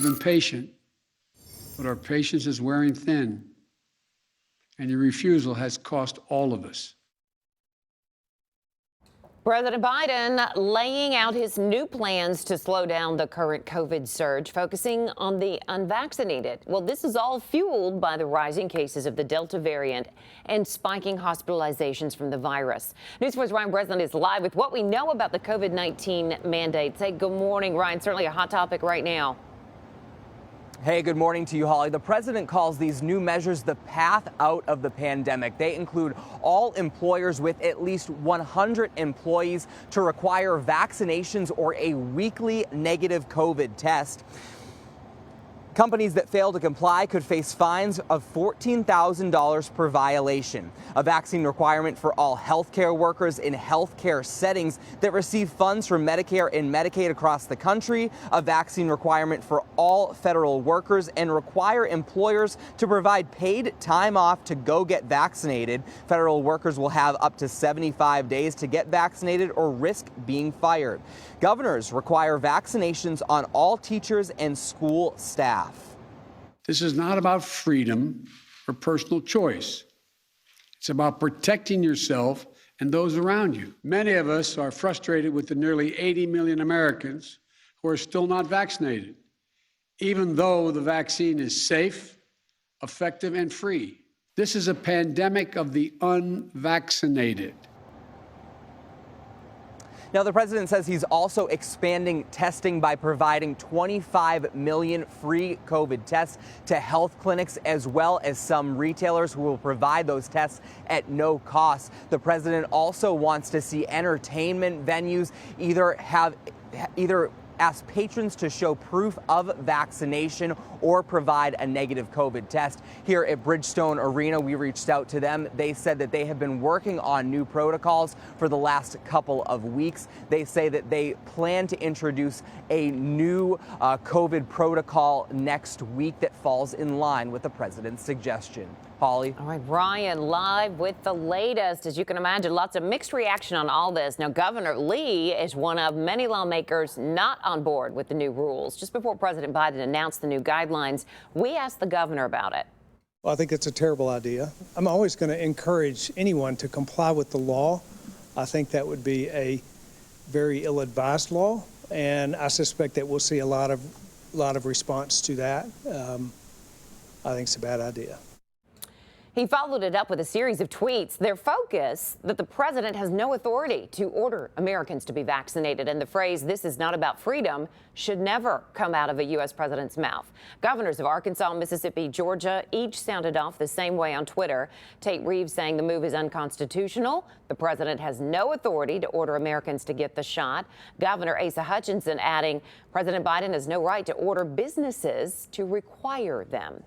We've been patient, but our patience is wearing thin, and your refusal has cost all of us. President Biden laying out his new plans to slow down the current COVID surge, focusing on the unvaccinated. Well, this is all fueled by the rising cases of the Delta variant and spiking hospitalizations from the virus. News 4's Ryan Breslin is live with what we know about the COVID-19 mandates. Hey, good morning, Ryan. Certainly a hot topic right now. Hey, good morning to you, Holly. The president calls these new measures the path out of the pandemic. They include all employers with at least 100 employees to require vaccinations or a weekly negative COVID test. Companies that fail to comply could face fines of $14,000 per violation. A vaccine requirement for all healthcare workers in healthcare settings that receive funds from Medicare and Medicaid across the country. A vaccine requirement for all federal workers and require employers to provide paid time off to go get vaccinated. Federal workers will have up to 75 days to get vaccinated or risk being fired. Governors require vaccinations on all teachers and school staff. This is not about freedom or personal choice. It's about protecting yourself and those around you. Many of us are frustrated with the nearly 80 million Americans who are still not vaccinated, even though the vaccine is safe, effective, and free. This is a pandemic of the unvaccinated. Now, the president says he's also expanding testing by providing 25 million free COVID tests to health clinics, as well as some retailers who will provide those tests at no cost. The president also wants to see entertainment venues either ask patrons to show proof of vaccination or provide a negative COVID test. Here at Bridgestone Arena, we reached out to them. They said that they have been working on new protocols for the last couple of weeks. They say that they plan to introduce a new COVID protocol next week that falls in line with the president's suggestion. Holly. All right, Ryan, live with the latest. As you can imagine, lots of mixed reaction on all this. Now, Governor Lee is one of many lawmakers not on board with the new rules. Just before President Biden announced the new guidelines, we asked the governor about it. Well, I think it's a terrible idea. I'm always going to encourage anyone to comply with the law. I think that would be a very ill-advised law, and I suspect that we'll see a lot of response to that. I think it's a bad idea. He followed it up with a series of tweets. Their focus that the president has no authority to order Americans to be vaccinated, and the phrase, "this is not about freedom," should never come out of a U.S. president's mouth. Governors of Arkansas, Mississippi, Georgia each sounded off the same way on Twitter. Tate Reeves saying the move is unconstitutional. The president has no authority to order Americans to get the shot. Governor Asa Hutchinson adding, President Biden has no right to order businesses to require them.